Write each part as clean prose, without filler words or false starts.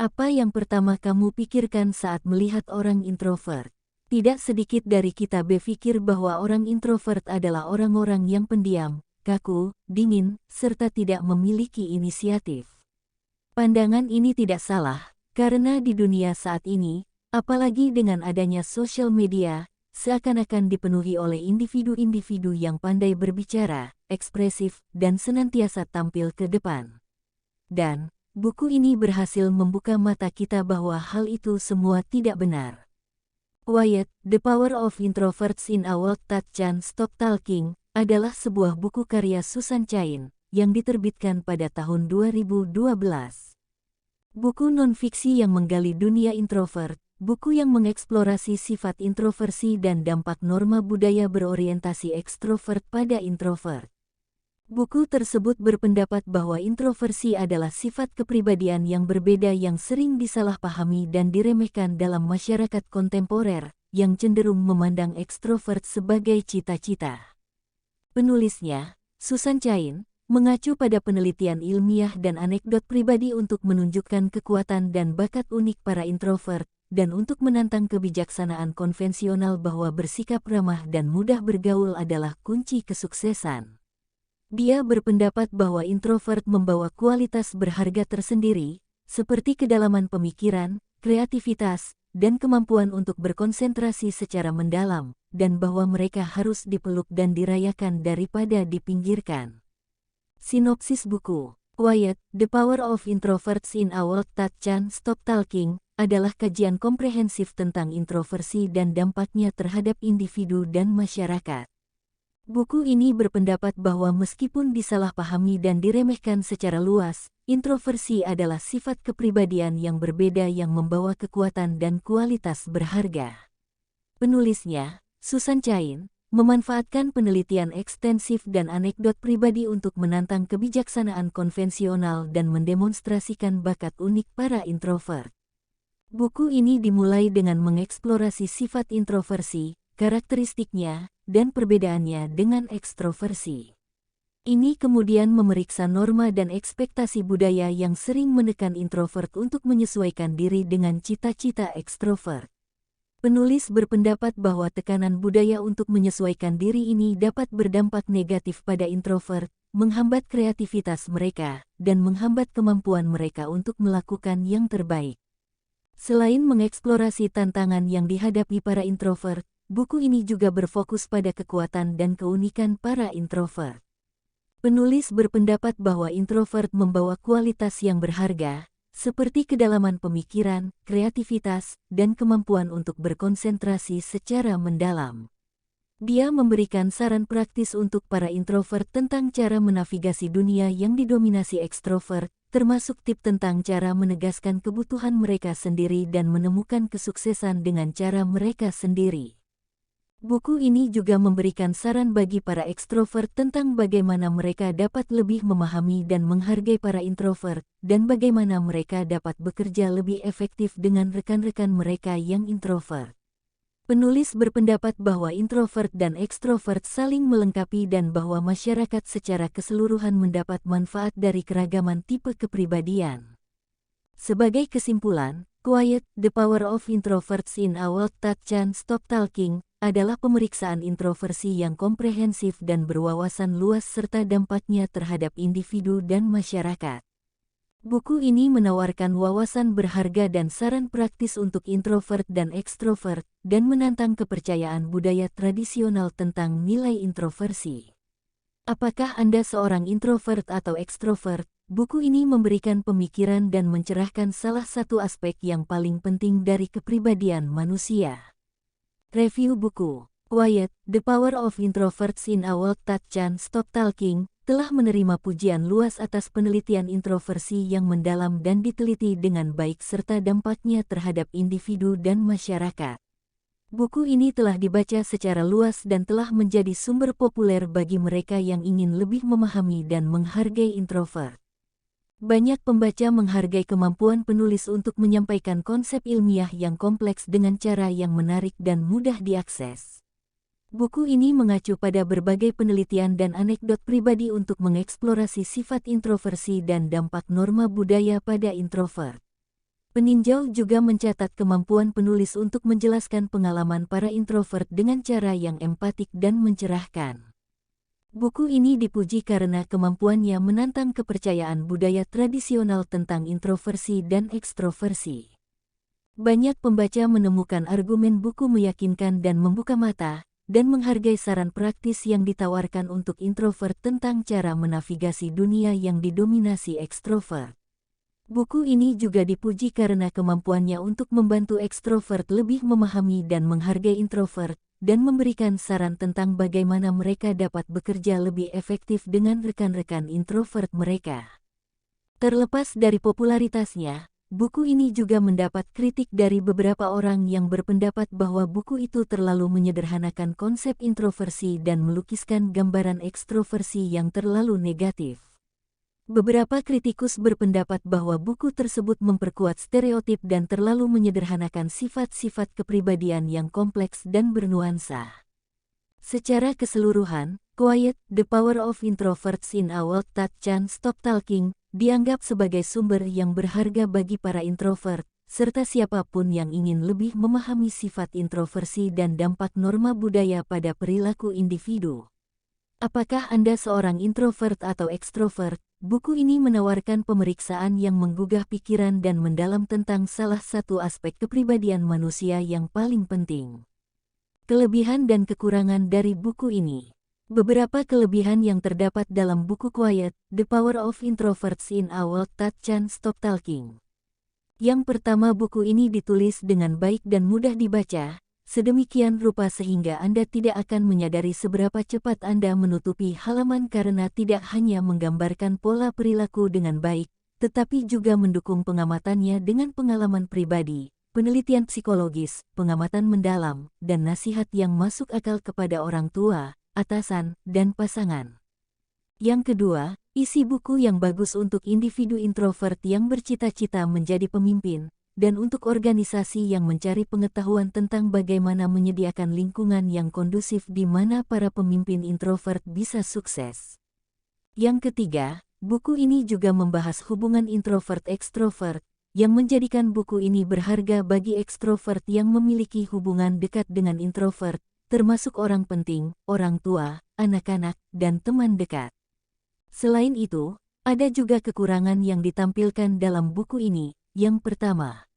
Apa yang pertama kamu pikirkan saat melihat orang introvert? Tidak sedikit dari kita berpikir bahwa orang introvert adalah orang-orang yang pendiam, kaku, dingin, serta tidak memiliki inisiatif. Pandangan ini tidak salah, karena di dunia saat ini, apalagi dengan adanya sosial media, seakan-akan dipenuhi oleh individu-individu yang pandai berbicara, ekspresif, dan senantiasa tampil ke depan. Dan buku ini berhasil membuka mata kita bahwa hal itu semua tidak benar. Quiet, The Power of Introverts in a World That Can't Stop Talking, adalah sebuah buku karya Susan Cain, yang diterbitkan pada tahun 2012. Buku non-fiksi yang menggali dunia introvert, buku yang mengeksplorasi sifat introversi dan dampak norma budaya berorientasi ekstrovert pada introvert. Buku tersebut berpendapat bahwa introversi adalah sifat kepribadian yang berbeda yang sering disalahpahami dan diremehkan dalam masyarakat kontemporer, yang cenderung memandang ekstrovert sebagai cita-cita. Penulisnya, Susan Cain, mengacu pada penelitian ilmiah dan anekdot pribadi untuk menunjukkan kekuatan dan bakat unik para introvert, dan untuk menantang kebijaksanaan konvensional bahwa bersikap ramah dan mudah bergaul adalah kunci kesuksesan. Dia berpendapat bahwa introvert membawa kualitas berharga tersendiri, seperti kedalaman pemikiran, kreativitas, dan kemampuan untuk berkonsentrasi secara mendalam, dan bahwa mereka harus dipeluk dan dirayakan daripada dipinggirkan. Sinopsis buku, Quiet, The Power of Introverts in a World That Can't Stop Talking, adalah kajian komprehensif tentang introversi dan dampaknya terhadap individu dan masyarakat. Buku ini berpendapat bahwa meskipun disalahpahami dan diremehkan secara luas, introversi adalah sifat kepribadian yang berbeda yang membawa kekuatan dan kualitas berharga. Penulisnya, Susan Cain, memanfaatkan penelitian ekstensif dan anekdot pribadi untuk menantang kebijaksanaan konvensional dan mendemonstrasikan bakat unik para introvert. Buku ini dimulai dengan mengeksplorasi sifat introversi, karakteristiknya, dan perbedaannya dengan ekstroversi. Ini kemudian memeriksa norma dan ekspektasi budaya yang sering menekan introvert untuk menyesuaikan diri dengan cita-cita ekstrovert. Penulis berpendapat bahwa tekanan budaya untuk menyesuaikan diri ini dapat berdampak negatif pada introvert, menghambat kreativitas mereka, dan menghambat kemampuan mereka untuk melakukan yang terbaik. Selain mengeksplorasi tantangan yang dihadapi para introvert, buku ini juga berfokus pada kekuatan dan keunikan para introvert. Penulis berpendapat bahwa introvert membawa kualitas yang berharga, seperti kedalaman pemikiran, kreativitas, dan kemampuan untuk berkonsentrasi secara mendalam. Dia memberikan saran praktis untuk para introvert tentang cara menavigasi dunia yang didominasi ekstrovert, termasuk tips tentang cara menegaskan kebutuhan mereka sendiri dan menemukan kesuksesan dengan cara mereka sendiri. Buku ini juga memberikan saran bagi para ekstrovert tentang bagaimana mereka dapat lebih memahami dan menghargai para introvert, dan bagaimana mereka dapat bekerja lebih efektif dengan rekan-rekan mereka yang introvert. Penulis berpendapat bahwa introvert dan ekstrovert saling melengkapi dan bahwa masyarakat secara keseluruhan mendapat manfaat dari keragaman tipe kepribadian. Sebagai kesimpulan, Quiet, The Power of Introverts in a World That Can't Stop Talking, adalah pemeriksaan introversi yang komprehensif dan berwawasan luas serta dampaknya terhadap individu dan masyarakat. Buku ini menawarkan wawasan berharga dan saran praktis untuk introvert dan ekstrovert, dan menantang kepercayaan budaya tradisional tentang nilai introversi. Apakah Anda seorang introvert atau ekstrovert? Buku ini memberikan pemikiran dan mencerahkan salah satu aspek yang paling penting dari kepribadian manusia. Review buku, Quiet, The Power of Introverts in a World That Can't Stop Talking, telah menerima pujian luas atas penelitian introversi yang mendalam dan diteliti dengan baik serta dampaknya terhadap individu dan masyarakat. Buku ini telah dibaca secara luas dan telah menjadi sumber populer bagi mereka yang ingin lebih memahami dan menghargai introvert. Banyak pembaca menghargai kemampuan penulis untuk menyampaikan konsep ilmiah yang kompleks dengan cara yang menarik dan mudah diakses. Buku ini mengacu pada berbagai penelitian dan anekdot pribadi untuk mengeksplorasi sifat introversi dan dampak norma budaya pada introvert. Peninjau juga mencatat kemampuan penulis untuk menjelaskan pengalaman para introvert dengan cara yang empatik dan mencerahkan. Buku ini dipuji karena kemampuannya menantang kepercayaan budaya tradisional tentang introversi dan ekstroversi. Banyak pembaca menemukan argumen buku meyakinkan dan membuka mata, dan menghargai saran praktis yang ditawarkan untuk introvert tentang cara menavigasi dunia yang didominasi ekstrovert. Buku ini juga dipuji karena kemampuannya untuk membantu ekstrovert lebih memahami dan menghargai introvert, dan memberikan saran tentang bagaimana mereka dapat bekerja lebih efektif dengan rekan-rekan introvert mereka. Terlepas dari popularitasnya, buku ini juga mendapat kritik dari beberapa orang yang berpendapat bahwa buku itu terlalu menyederhanakan konsep introversi dan melukiskan gambaran ekstroversi yang terlalu negatif. Beberapa kritikus berpendapat bahwa buku tersebut memperkuat stereotip dan terlalu menyederhanakan sifat-sifat kepribadian yang kompleks dan bernuansa. Secara keseluruhan, Quiet: The Power of Introverts in a World That Can't Stop Talking dianggap sebagai sumber yang berharga bagi para introvert, serta siapapun yang ingin lebih memahami sifat introversi dan dampak norma budaya pada perilaku individu. Apakah Anda seorang introvert atau ekstrovert? Buku ini menawarkan pemeriksaan yang menggugah pikiran dan mendalam tentang salah satu aspek kepribadian manusia yang paling penting. Kelebihan dan kekurangan dari buku ini. Beberapa kelebihan yang terdapat dalam buku Quiet: The Power of Introverts in a World That Can't Stop Talking. Yang pertama, buku ini ditulis dengan baik dan mudah dibaca, sedemikian rupa sehingga Anda tidak akan menyadari seberapa cepat Anda menutupi halaman karena tidak hanya menggambarkan pola perilaku dengan baik, tetapi juga mendukung pengamatannya dengan pengalaman pribadi, penelitian psikologis, pengamatan mendalam, dan nasihat yang masuk akal kepada orang tua, atasan, dan pasangan. Yang kedua, isi buku yang bagus untuk individu introvert yang bercita-cita menjadi pemimpin, dan untuk organisasi yang mencari pengetahuan tentang bagaimana menyediakan lingkungan yang kondusif di mana para pemimpin introvert bisa sukses. Yang ketiga, buku ini juga membahas hubungan introvert-ekstrovert, yang menjadikan buku ini berharga bagi ekstrovert yang memiliki hubungan dekat dengan introvert, termasuk orang penting, orang tua, anak-anak, dan teman dekat. Selain itu, ada juga kekurangan yang ditampilkan dalam buku ini. Yang pertama,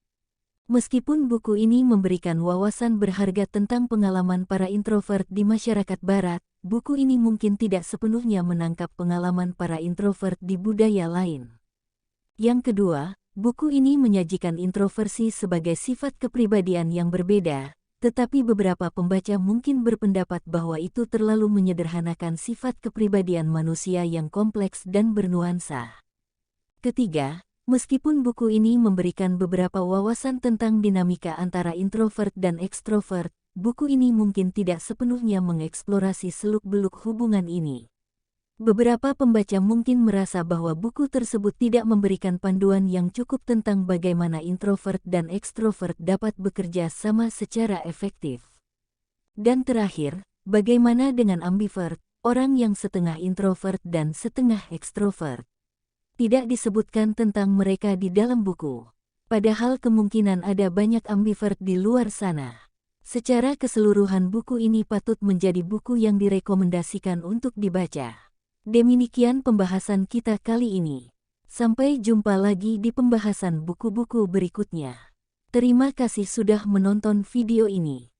meskipun buku ini memberikan wawasan berharga tentang pengalaman para introvert di masyarakat barat, buku ini mungkin tidak sepenuhnya menangkap pengalaman para introvert di budaya lain. Yang kedua, buku ini menyajikan introversi sebagai sifat kepribadian yang berbeda, tetapi beberapa pembaca mungkin berpendapat bahwa itu terlalu menyederhanakan sifat kepribadian manusia yang kompleks dan bernuansa. Ketiga, meskipun buku ini memberikan beberapa wawasan tentang dinamika antara introvert dan ekstrovert, buku ini mungkin tidak sepenuhnya mengeksplorasi seluk-beluk hubungan ini. Beberapa pembaca mungkin merasa bahwa buku tersebut tidak memberikan panduan yang cukup tentang bagaimana introvert dan ekstrovert dapat bekerja sama secara efektif. Dan terakhir, bagaimana dengan ambivert, orang yang setengah introvert dan setengah ekstrovert? Tidak disebutkan tentang mereka di dalam buku. Padahal kemungkinan ada banyak ambivert di luar sana. Secara keseluruhan buku ini patut menjadi buku yang direkomendasikan untuk dibaca. Demikian pembahasan kita kali ini. Sampai jumpa lagi di pembahasan buku-buku berikutnya. Terima kasih sudah menonton video ini.